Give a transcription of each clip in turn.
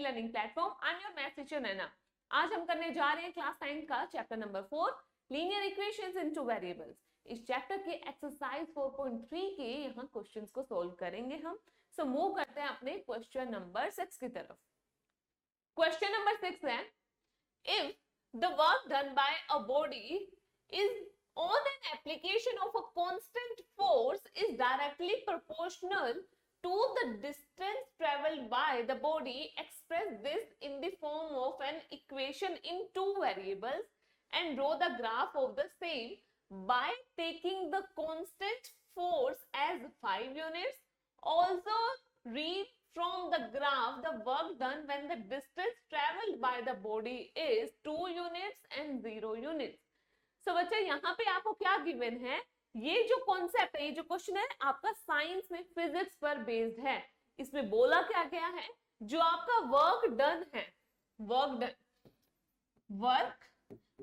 Learning platform. I am your maths teacher Naina. आज हम करने जा रहे हैं क्लास 9 का chapter number 4 linear equations in two variables. इस चैप्टर के एक्सरसाइज 4.3 के यहाँ क्वेश्चंस को सोल्व करेंगे हम। सो मूव करते हैं अपने क्वेश्चन नंबर 6 की तरफ। क्वेश्चन नंबर 6 है, if the work done by a body is on an application of a constant force is directly proportional to the distance traveled by the body, express this in the form of an equation in two variables and draw the graph of the same by taking the constant force as 5 units. Also read from the graph the work done when the distance traveled by the body is 2 units and 0 units. So बच्चे यहाँ पे आपको क्या given है, ये जो concept है, ये जो क्वेश्चन है आपका साइंस में फिजिक्स पर बेस्ड है। इसमें बोला क्या गया है, जो आपका वर्क डन है, वर्क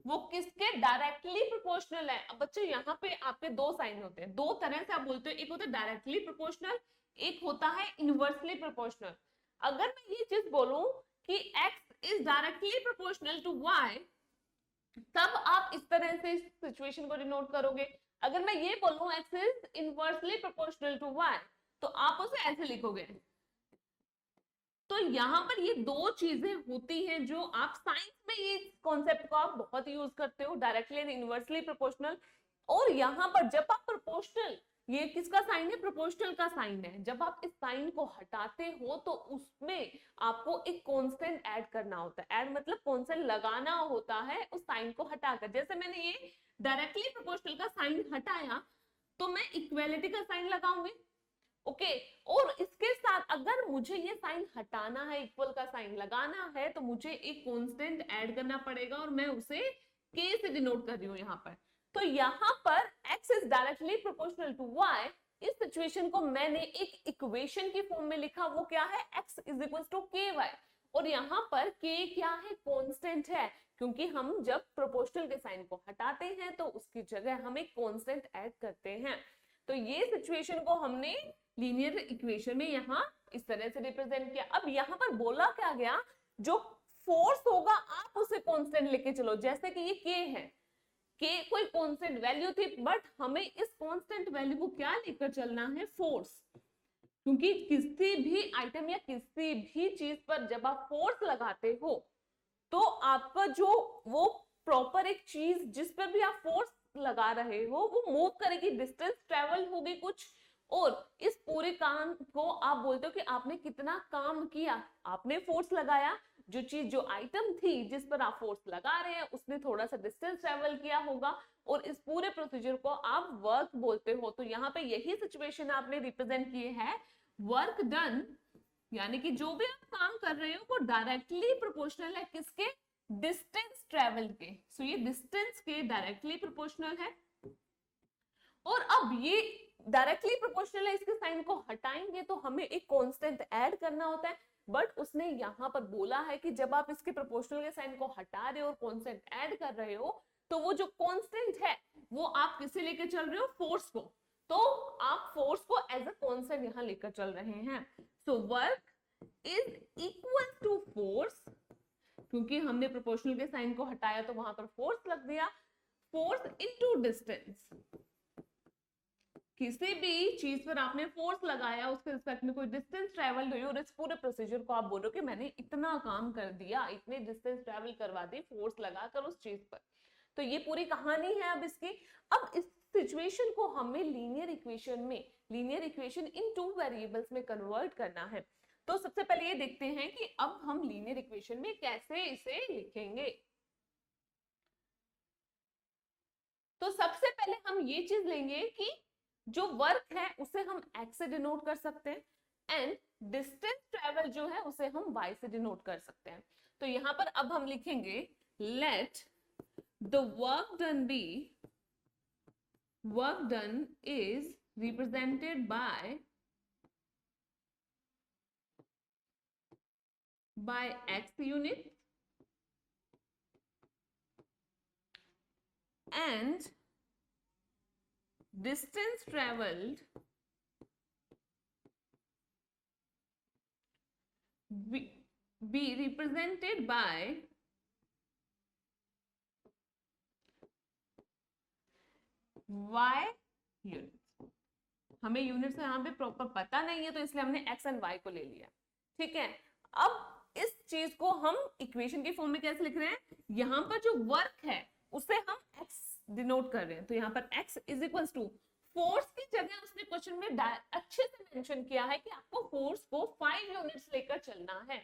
वो किसके डायरेक्टली प्रोपोर्शनल है। अब बच्चे यहाँ पे आपके दो साइन होते हैं, दो तरह से आप बोलते हो, एक होता है डायरेक्टली प्रोपोर्शनल, एक होता है इनवर्सली प्रोपोर्शनल। अगर मैं ये चीज बोलूं कि x is directly proportional to y, तब आप इस तरह से इस सिचुएशन को डिनोट करोगे। अगर मैं ये बोलूं x is inversely proportional to y, तो आप उसे ऐसे लिखोगे। तो यहाँ पर ये दो चीजें होती हैं जो आप साइंस में ये कॉन्सेप्ट को आप बहुत यूज करते हो, डायरेक्टली एंड इनवर्सली प्रोपोर्शनल। और यहाँ पर जब आप प्रोपोर्शनल, ये किसका साइन है, प्रोपोर्शनल का साइन है, जब आप इस साइन को हटाते हो तो उसमें आपको एक कांस्टेंट ऐड करना होता है। ऐड मतलब कांस्टेंट लगाना होता है उस साइन को हटाकर। जैसे मैंने ये डायरेक्टली प्रोपोर्शनल का साइन हटाया तो मैं इक्वालिटी का साइन लगाऊंगी, ओके। और इसके साथ अगर मुझे ये साइन हटाना है, इक्वल का साइन लगाना है, तो मुझे एक कांस्टेंट ऐड करना पड़ेगा और मैं उसे k से डिनोट कर रही हूं यहाँ पर। तो यहाँ पर x is directly proportional to y, इस सिचुएशन को मैंने एक इक्वेशन की फॉर्म में लिखा, वो क्या है, x is equal to ky। और यहाँ पर k क्या है, कांस्टेंट है, क्योंकि हम जब प्रोपोर्शनल के साइन को हटाते हैं तो उसकी जगह हम एक कांस्टेंट ऐड करते हैं। तो ये सिचुएशन को हमने लीनियर इक्वेशन में यहाँ इस तरह से रिप्रेजेंट किया। अब यहाँ पर बोला क्या गया, जो फोर्स होगा आप उसे कांस्टेंट लेके चलो। जैसे कि ये k है, k कोई कांस्टेंट वैल्यू थी, बट हमें इस कांस्टेंट वैल्यू को क्या लेकर चलना है, फोर्स। क्योंकि किसी भी आइटम या किसी भी चीज पर जब आप फोर्स लगाते हो तो आपका जो वो प्रॉपर एक चीज जिस पर भी आप फोर्स लगा रहे हो वो मूव करेगी, डिस्टेंस ट्रेवल होगी कुछ, और इस पूरे काम को आप बोलते हो कि आपने कितना काम किया, आपने फोर्स लगाया। जो चीज, जो आइटम थी जिस पर आप फोर्स लगा रहे हैं, उसने थोड़ा सा डिस्टेंस ट्रेवल किया होगा, और इस पूरे प्रोसीजर को आप वर्क बोलते हो। तो यहाँ पे यही सिचुएशन आपने रिप्रेजेंट किए है, वर्क डन, यानी कि जो भी आप काम कर रहे हो वो डायरेक्टली प्रोपोर्शनल है किसके, डिस्टेंस ट्रेवल के। सो ये डिस्टेंस के डायरेक्टली प्रोपोर्शनल है। और अब ये डायरेक्टली प्रोपोर्शनल है, इसके साइन को हटाएंगे तो हमें एक कांस्टेंट ऐड करना होता है। बट उसने यहाँ पर बोला है कि जब आप इसके प्रोपोर्शनल के साइन को हटा रहे हो और कांस्टेंट ऐड कर रहे हो, तो वो जो कांस्टेंट है वो आप किसे लेकर चल रहे हो, फोर्स को। तो आप फोर्स को एज अ कांस्टेंट यहाँ लेकर चल रहे हैं। So work is equal to force, क्योंकि हमने प्रोपोर्शनल के साइन को हटाया तो वहां पर फोर्स लग दिया, फोर्स इनटू डिस्टेंस। किसी भी चीज पर आपने फोर्स लगाया, उसके रिस्पेक्ट में कोई डिस्टेंस ट्रेवल हुई, और इस पूरे प्रोसीजर को आप बोलो कि मैंने इतना काम कर दिया, इतने डिस्टेंस ट्रेवल करवा दी फोर्स लगाकर उस चीज पर। तो ये पूरी कहानी है अब इसकी। अब इस सिचुएशन को हमें लीनियर इक्वेशन में, linear equation in two variables में कन्वर्ट करना है। तो सबसे पहले ये देखते हैं कि अब हम लीनियर इक्वेशन में कैसे इसे लिखेंगे। तो सबसे पहले हम ये चीज लेंगे कि जो वर्क है उसे हम x से डिनोट कर सकते हैं, एंड डिस्टेंस ट्रेवल जो है उसे हम y से डिनोट कर सकते हैं। तो यहां पर अब हम लिखेंगे let the work done be, work done is represented by x unit and distance traveled be represented by y unit. हमें यूनिट्स यहाँ पे प्रॉपर पता नहीं है तो इसलिए हमने x एंड y को ले लिया। ठीक है, अब इस चीज को हम इक्वेशन के फॉर्म में कैसे लिख रहे हैं, यहाँ पर जो वर्क है उसे हम x डिनोट कर रहे हैं। तो यहाँ पर x is equal to force की जगह उसने क्वेश्चन में अच्छे से मेंशन किया है कि आपको फोर्स को 5 यूनिट्स लेकर चलना है।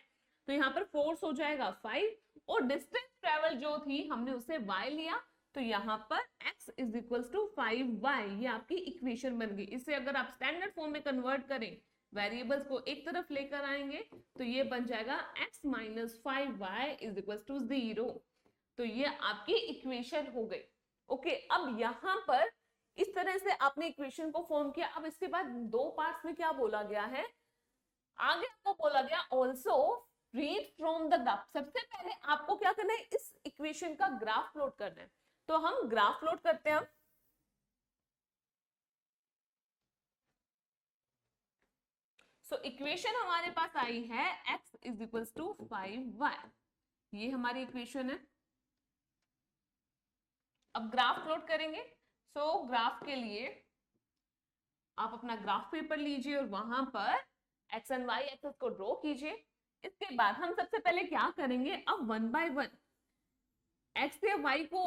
तो यहाँ पर फोर्स हो जाएगा 5 और डिस्टेंस ट्रेवल जो थी हमने उसे y लिया, तो यहाँ पर x is equal to 5y, ये आपकी इक्वेशन बन गई। इसे अगर आप स्टैंडर्ड फॉर्म में कन्वर्ट करें, वेरिएबल्स को एक तरफ लेकर आएंगे तो ये बन जाएगा x minus 5y is equal to 0। तो ये आपकी इक्वेशन हो गई। ओके, अब यहाँ पर इस तरह से आपने इक्वेशन को फॉर्म किया। अब इसके बाद दो पार्ट्स में क्या बोला गया है, आगे आपको बोला गया also read from the graph. सबसे पहले आपको क्या करना है, इस इक्वेशन का ग्राफ प्लॉट करना है। तो हम ग्राफ प्लॉट करते हैं। सो इक्वेशन हमारे पास आई है x is equal to 5y, ये हमारी इक्वेशन है। अब ग्राफ प्लॉट करेंगे। सो ग्राफ के लिए आप अपना ग्राफ पेपर लीजिए और वहां पर x एंड y एक्सेस को ड्रॉ कीजिए। इसके बाद हम सबसे पहले क्या करेंगे, अब 1 बाय 1 x या y को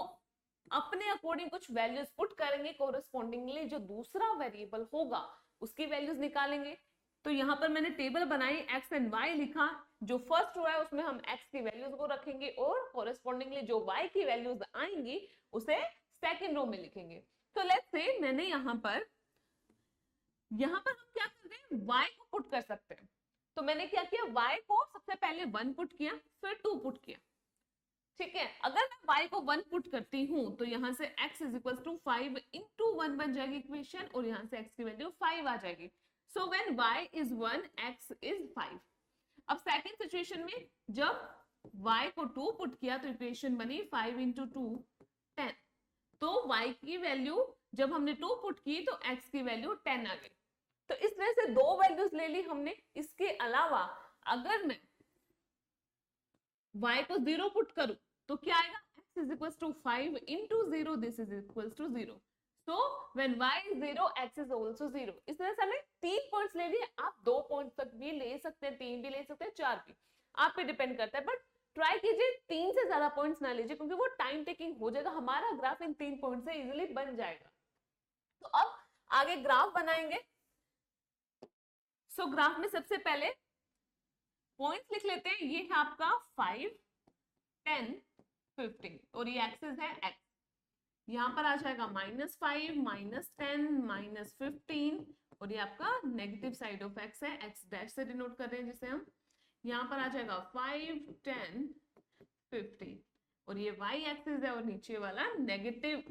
अपने अकॉर्डिंग कुछ वैल्यूज पुट करेंगे, कोरस्पॉन्डिंगली जो दूसरा वेरिएबल होगा उसकी वैल्यूज निकालेंगे। तो यहाँ पर मैंने टेबल बनाई, x एंड y लिखा, जो फर्स्ट रो है उसमें हम x की वैल्यूज को रखेंगे और कोरस्पॉन्डिंगली जो y की वैल्यूज आएंगी उसे सेकंड रो में लिखेंगे। तो लेट्स से मैंने यहाँ पर हम क्या कर रहे हैं, y को पुट कर सकते हैं। तो मैंने क्या किया, y को सबसे पहले 1 पुट किया, फिर 2 पुट किया। ठीक है, अगर मैं y को 1 पुट करती हूं तो यहां से x is equal to 5 into 1 बन जाएगी इक्वेशन, और यहां से x की वैल्यू 5 आ जाएगी। सो when y is 1 x is 5। अब सेकंड सिचुएशन में जब y को 2 पुट किया तो इक्वेशन बनी 5 इंटू 2 10। तो y की वैल्यू जब हमने 2 पुट की तो x की वैल्यू 10 आ गई। तो इस तरह से दो वैल्यूज ले ली हमने। इसके अलावा अगर मैं y को 0 पुट करूं तो क्या आएगा, x is equal to 5 into 0, this is equal to 0। So when y is 0 x is also 0। इस तरह से हमने 3 पॉइंट्स ले लिए। आप 2 पॉइंट तक भी ले सकते हैं, 3 भी ले सकते हैं, 4 भी, आप पे डिपेंड करता है। बट ट्राई कीजिए 3 से ज्यादा पॉइंट्स ना लीजिए, क्योंकि वो टाइम टेकिंग हो जाएगा। हमारा ग्राफ इन 3 पॉइंट से इजिली बन जाएगा। तो अब आगे ग्राफ बनाएंगे। सो ग्राफ में सबसे पहले पॉइंट्स लिख लेते हैं। ये है आपका 5 10 15 और ये एक्सिस है x। यहाँ पर आ जाएगा -5 -10 -15 और ये आपका नेगेटिव साइड ऑफ x है, x डैश से डिनोट कर रहे हैं जिसे हम। यहाँ पर आ जाएगा 5 10 15 और ये y एक्सिस है और नीचे वाला नेगेटिव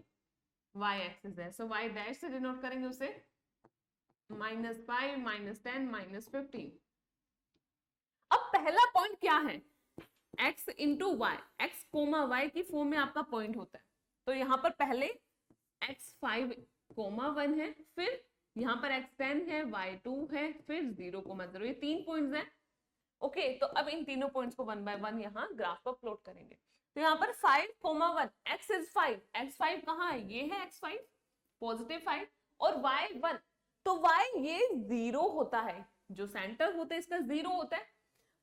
y एक्सिस है। सो y डैश से डिनोट करेंगे उसे, -5 -10 -15। अब पहला पॉइंट क्या है, x into y, x comma y की फॉर्म में आपका पॉइंट होता है। तो यहाँ पर पहले x 5 कोमा 1 है, फिर यहाँ पर x 10 है, y 2 है, फिर 0 कोमा 0, ये 3 पॉइंट्स हैं। ओके, तो अब इन तीनों पॉइंट्स को 1 बाय 1 यहाँ ग्राफ पर प्लॉट करेंगे। तो यहाँ पर 5 कोमा 1, x इज 5, x 5 कहाँ है, ये है x 5 पॉजिटिव 5 और y 1, तो y ये 0 होता है, जो सेंटर होता है इसका 0 होता है।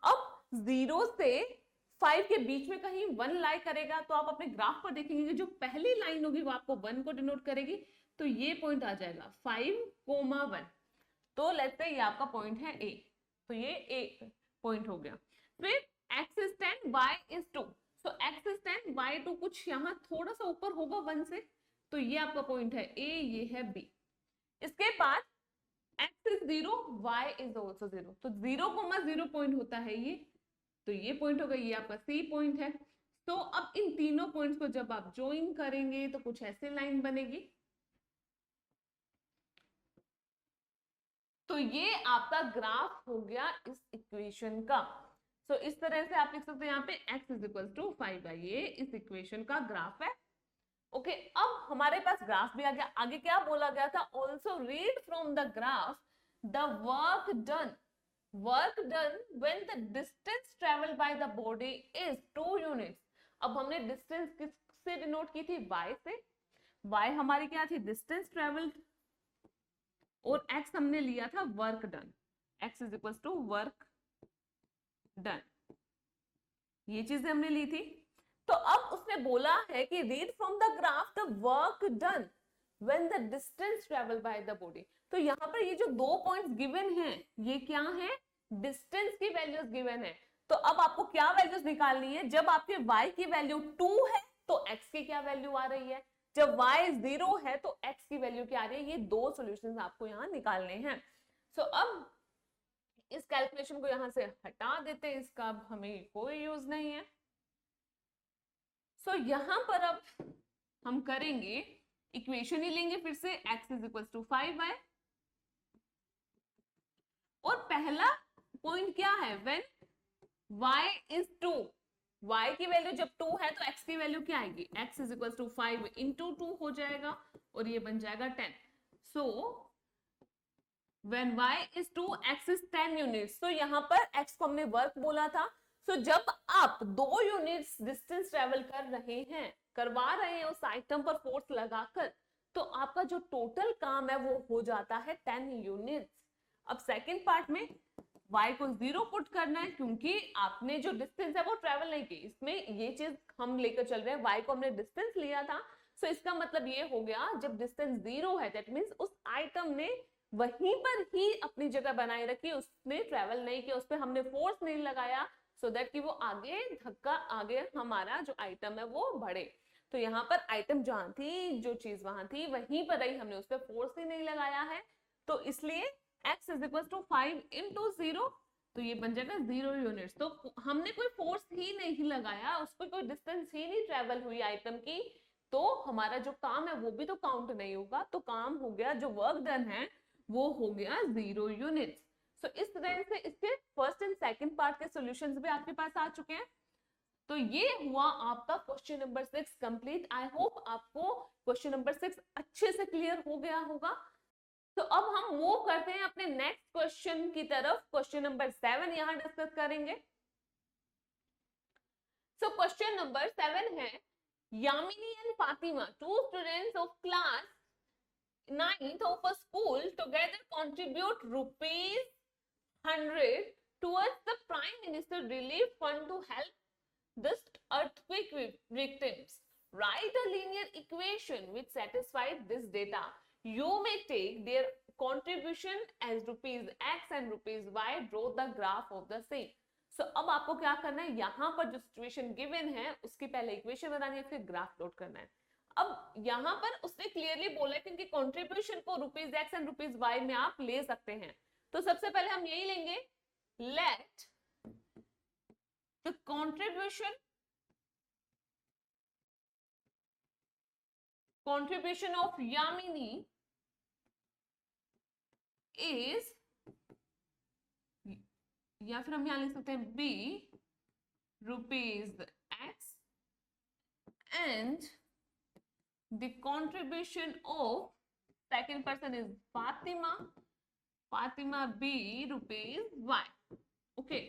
अब 0 से 5 के बीच में कहीं 1 लाई करेगा, तो आप अपने ग्राफ पर देखेंगे जो पहली लाइन होगी वो आपको 1 को डिनोट करेगी। तो ये पॉइंट आ जाएगा 5,1। तो लेट्स से ये आपका पॉइंट है A, तो ये A पॉइंट हो गया। फिर x is 10 y is 2, so x is 10 y 2 कुछ यहाँ थोड़ा सा ऊपर होगा 1 से, तो ये आपका पॉइंट है A, ये है B। इसके बाद x is 0 y is also 0, तो 0,0 पॉइंट होता है ये, तो ये पॉइंट होगा, ये आपका C पॉइंट है। तो अब इन तीनों पॉइंट्स को जब आप ज्वाइन करेंगे तो कुछ ऐसे लाइन बनेगी। तो ये आपका ग्राफ हो गया इस इक्वेशन का। सो इस तरह से आप लिख सकते हैं यहाँ पे x इज इक्वल टू 5 है, ये इस इक्वेशन का ग्राफ है। ओके, अब हमारे पास ग्राफ भी आ गया। आगे क्या बोला गया था, also read from the graph the work done work done when the distance travel by the body is 2 units. अब हमने डिस्टेंस किससे डिनोट की थी? y से। y हमारी क्या थी? डिस्टेंस ट्रेवल्ड, और x हमने लिया था work done. x is equal to work done, ये चीजें हमने ली थी। तो अब उसने बोला है कि read from the graph the work done when the distance travel by the body. तो यहाँ पर ये जो 2 पॉइंट्स गिवन हैं, ये क्या है? डिस्टेंस की वैल्यूज गिवन है। तो अब आपको क्या वैल्यूज निकालनी है? जब आपके y की वैल्यू 2 है तो x की क्या वैल्यू आ रही है? जब y 0 है तो x की वैल्यू क्या आ रही है? ये 2 सॉल्यूशंस आपको यहाँ निकालने हैं। सो अब इस कैलकुलेशन को यहां से हटा देते हैं, इसका अब हमें कोई यूज नहीं है। सो यहां पर अब हम करेंगे, इक्वेशन ही लेंगे फिर से, x is equal to 5y, और पहला पॉइंट क्या है? व्हेन y इज 2, y की वैल्यू जब 2 है तो x की वैल्यू क्या आएगी? x is equal to 5 into 2 हो जाएगा, और ये बन जाएगा 10। So when y is 2, x is 10 units. तो यहाँ पर x को हमने वर्क बोला था। सो जब आप 2 यूनिट्स डिस्टेंस ट्रेवल कर रहे हैं, करवा रहे हैं उस आइटम पर फोर्स लगाकर, तो आपका जो टोटल काम है वो हो जाता है 10 यूनिट्स। अब सेकंड पार्ट में y को 0 पुट करना है, क्योंकि आपने जो डिस्टेंस है वो ट्रेवल नहीं की। इसमें ये चीज हम लेकर चल रहे हैं, y को हमने डिस्टेंस लिया था। सो इसका मतलब ये हो गया, जब डिस्टेंस 0 है दैट मींस उस आइटम ने वहीं पर ही अपनी जगह बनाए रखी, उसने ट्रेवल नहीं किया, उस पर हमने फोर्स नहीं लगाया, सो दैट कि वो आगे धक्का, आगे हमारा जो आइटम है वो बढ़े। तो यहाँ पर आइटम जहां थी, जो चीज वहां थी वहीं पर ही, हमने उस पर फोर्स ही नहीं लगाया है। तो इसलिए x is equal to 5 into 0, तो ये बन जाएगा 0 यूनिट्स। तो हमने कोई फोर्स ही नहीं लगाया, उस पर कोई डिस्टेंस ही नहीं ट्रेवल हुई आइटम की, तो हमारा जो काम है वो भी तो काउंट नहीं होगा। तो काम हो गया, जो वर्क डन है वो हो गया 0 यूनिट्स। सो इस तरह से इसके फर्स्ट एंड सेकंड पार्ट के सॉल्यूशंस भी आपके पास आ चुके हैं। तो ये हुआ आपका question number 6 complete. I hope आपको क्वेश्चन नंबर 6 अच्छे से क्लियर हो गया होगा। तो अब हम मूव करते हैं अपने नेक्स्ट क्वेश्चन की तरफ। क्वेश्चन नंबर 7 यहां डिस्कस करेंगे। सो क्वेश्चन नंबर 7 है, Yamini and Fatima, 2 students of class 9th of a school together contribute rupees 100 towards the Prime Minister Relief Fund to help the earthquake victims. Write a linear equation which satisfies this data. You may take their contribution as rupees x and rupees y. Draw the graph of the same. So अब आपको क्या करना है, यहाँ पर जो situation given है उसकी पहले इक्वेशन बनानी है, फिर ग्राफ प्लॉट करना है। अब यहाँ पर उसने क्लियरली बोला कि इनकी कंट्रीब्यूशन को rupees x and rupees y में आप ले सकते हैं। तो सबसे पहले हम यही लेंगे, let the contribution of Yamini is, या फिर हम यहां लिख सकते हैं be rupees x and the contribution of second person is Fatima B rupees Y. Okay.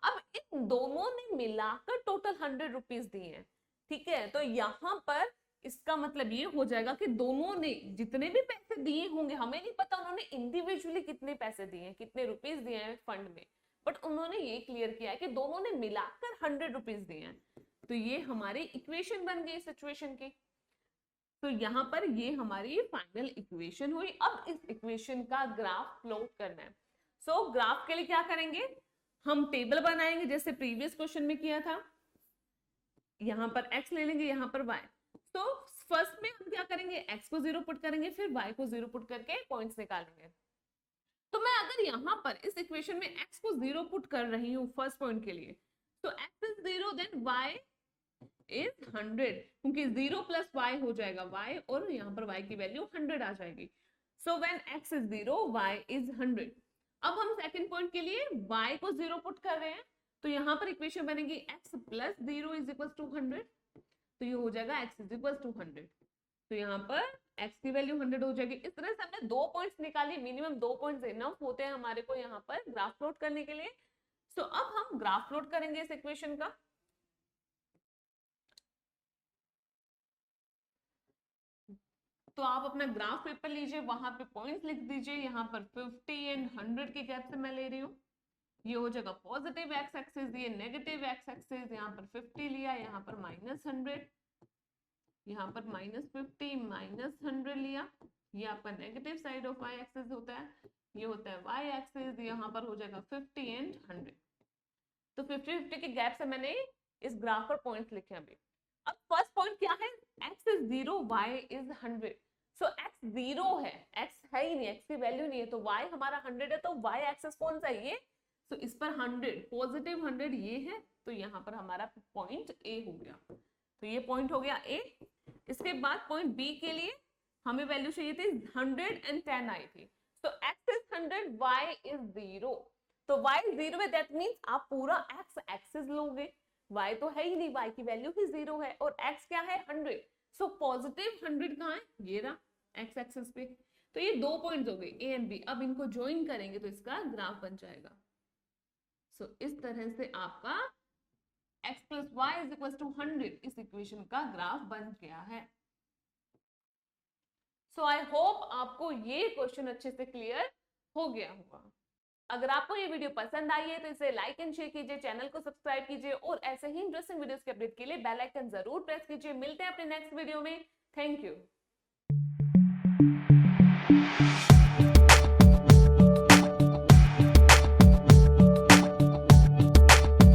अब इन दोनों ने मिलाकर टोटल 100 रुपीज दिए हैं, ठीक है। तो यहाँ पर इसका मतलब ये हो जाएगा कि दोनों ने जितने भी पैसे दिए होंगे, हमें नहीं पता उन्होंने इंडिविजुअली कितने पैसे दिए हैं, कितने रुपीज दिए हैं फंड में, बट उन्होंने ये क्लियर किया है कि दोनों ने मिलाकर 100 रुपीज दिए हैं। तो ये हमारी इक्वेशन बन गई सिचुएशन की। तो यहाँ पर ये हमारी फाइनल इक्वेशन हुई। अब इस इक्वेशन का ग्राफ प्लॉट करना है। सो ग्राफ के लिए क्या करेंगे, हम टेबल बनाएंगे जैसे प्रीवियस क्वेश्चन में किया था। यहाँ पर x ले लेंगे, यहाँ पर y। तो फर्स्ट में हम क्या करेंगे, x को 0 पुट करेंगे, फिर y को 0 पुट करके पॉइंट्स निकालेंगे। तो मैं अगर यहाँ पर इस इक्वेशन में x को 0 पुट कर रही हूँ फर्स्ट पॉइंट के लिए, तो x is 0 then y is 100, क्योंकि 0 प्लस y हो जाएगा y, और यहाँ पर y की वैल्यू 100 आ जाएगी। So when x is 0 y is 100। अब हम सेकंड पॉइंट के लिए y को 0 पुट कर रहे हैं, तो यहाँ पर इक्वेशन बनेगी x plus 0 is equal to 100। तो ये हो जाएगा x इज इक्वल टू 100। तो यहाँ पर x की वैल्यू 100 हो जाएगी। इस तरह से हमने 2 पॉइंट्स निकाली, मिनिमम 2 पॉइंट्स इनफ होते हैं हमारे को यहाँ पर ग्राफ प्लॉट करने के लिए। सो अब हम ग्राफ प्लॉट करेंगे इस इक्वेशन का। तो आप अपना ग्राफ पेपर लीजिए, वहां पे पॉइंट्स लिख दीजिए। यहाँ पर 50 एंड 100 के गैप से मैं ले रही हूँ। ये हो जाएगा पॉजिटिव एक्स एक्सिस, ये नेगेटिव एक्स एक्सिस। यहाँ पर 50 लिया, यहाँ पर -100, यहाँ पर -50 -100 लिया। ये आपका negative side of y axis होता है, ये होता है वाई एक्सिस। यहाँ पर हो जाएगा 50 एंड 100। तो 50-50 के गैप से मैंने इस ग्राफ पर पॉइंट्स लिखे अभी। अब फर्स्ट पॉइंट क्या है, x is 0, y is 100। So x 0 है, x है ही नहीं, x की वैल्यू नहीं है, तो y हमारा 100 है, तो y एक्सिस कौन सा है ये। तो इस पर 100 पॉजिटिव 100 ये है, तो यहाँ पर हमारा पॉइंट A हो गया। तो ये पॉइंट हो गया A। इसके बाद पॉइंट B के लिए हमें वैल्यू चाहिए थी 110 आई थी। तो x इज 100, y इज 0। तो y 0 है, दैट मींस आप पूरा x एक्सिस लोगे। y तो है ही नहीं, y की वैल्यू ही 0 है, और x क्या है 100। सो पॉजिटिव 100 कहाँ है, ये रहा x एक्सिस पे। तो ये 2 पॉइंट्स हो गए A एंड B। अब इनको ज्वाइन करेंगे तो इसका ग्राफ बन जाएगा। सो इस तरह से आपका x + y = 100 इस इक्वेशन का ग्राफ बन गया है। सो आई होप आपको ये क्वेश्चन अच्छे से क्लियर हो गया होगा। अगर आपको ये वीडियो पसंद आई है तो इसे लाइक एंड शेयर कीजिए, चैनल को सब्सक्राइब कीजिए, और ऐसे ही इंटरेस्टिंग वीडियोस के अपडेट के लिए बेल आइकन जरूर प्रेस कीजिए। मिलते हैं अपने नेक्स्ट वीडियो में। Thank you.